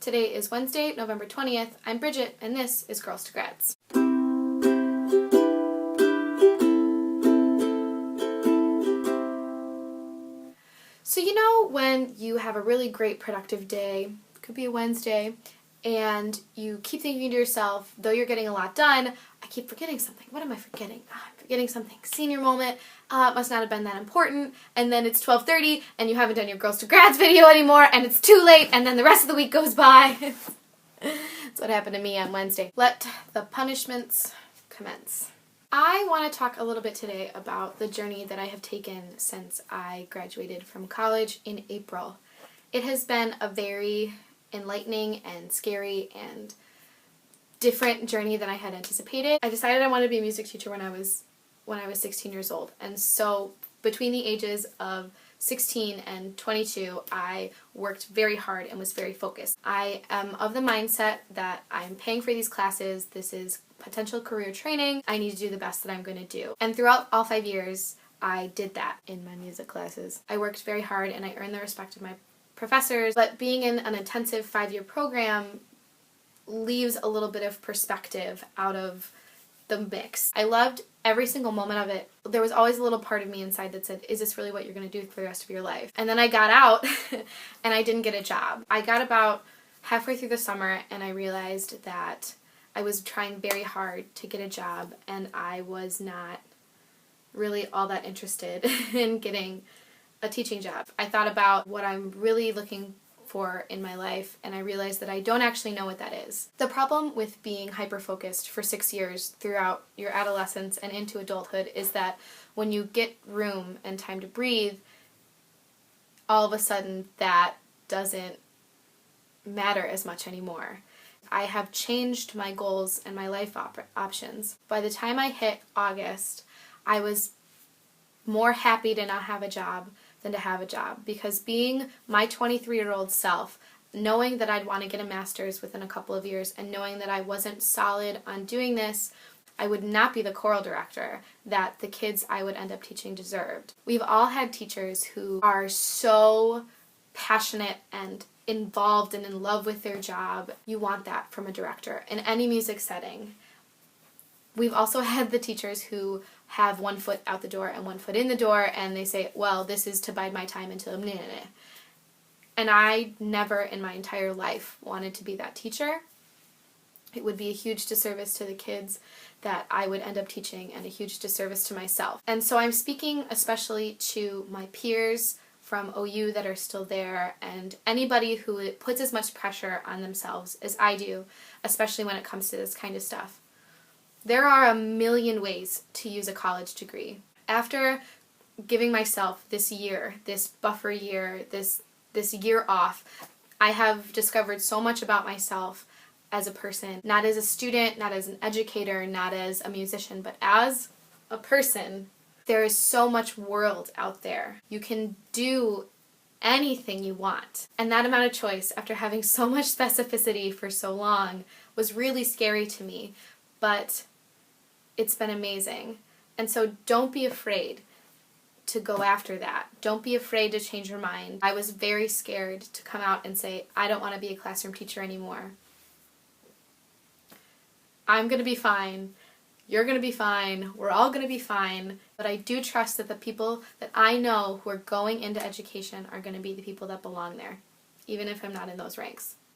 Today is Wednesday, November 20th. I'm Bridget, and this is Girls to Grads. So you know when you have a really great productive day, it could be a Wednesday, and you keep thinking to yourself, though you're getting a lot done, I keep forgetting something. What am I forgetting? I'm forgetting something. Senior moment. It must not have been that important. And then it's 12:30 and you haven't done your Girls to Grads video anymore and it's too late and then the rest of the week goes by. That's what happened to me on Wednesday. Let the punishments commence. I want to talk a little bit today about the journey that I have taken since I graduated from college in April. It has been a very enlightening and scary and different journey than I had anticipated. I decided I wanted to be a music teacher when I was 16 years old, and so between the ages of 16 and 22 I worked very hard and was very focused. I am of the mindset that I'm paying for these classes, this is potential career training, I need to do the best that I'm going to do. And throughout all 5 years I did that in my music classes. I worked very hard and I earned the respect of my professors, but being in an intensive 5-year program leaves a little bit of perspective out of the mix. I loved every single moment of it. There was always a little part of me inside that said, is this really what you're going to do for the rest of your life? And then I got out and I didn't get a job. I got about halfway through the summer and I realized that I was trying very hard to get a job and I was not really all that interested in getting a teaching job. I thought about what I'm really looking for in my life and I realized that I don't actually know what that is. The problem with being hyper-focused for 6 years throughout your adolescence and into adulthood is that when you get room and time to breathe, all of a sudden that doesn't matter as much anymore. I have changed my goals and my life options. By the time I hit August, I was more happy to not have a job than to have a job, because being my 23-year-old self, knowing that I'd want to get a master's within a couple of years and knowing that I wasn't solid on doing this, I would not be the choral director that the kids I would end up teaching deserved. We've all had teachers who are so passionate and involved and in love with their job. You want that from a director in any music setting. We've also had the teachers who have one foot out the door and one foot in the door and they say, well, this is to bide my time until blah, blah, blah. And I never in my entire life wanted to be that teacher. It would be a huge disservice to the kids that I would end up teaching and a huge disservice to myself. And so I'm speaking especially to my peers from OU that are still there and anybody who puts as much pressure on themselves as I do, especially when it comes to this kind of stuff. There are a million ways to use a college degree. After giving myself this year, this buffer year, this year off, I have discovered so much about myself as a person, not as a student, not as an educator, not as a musician, but as a person. There is so much world out there. You can do anything you want. And that amount of choice, after having so much specificity for so long, was really scary to me. But it's been amazing. And so don't be afraid to go after that. Don't be afraid to change your mind. I was very scared to come out and say, I don't want to be a classroom teacher anymore. I'm going to be fine. You're going to be fine. We're all going to be fine. But I do trust that the people that I know who are going into education are going to be the people that belong there, even if I'm not in those ranks.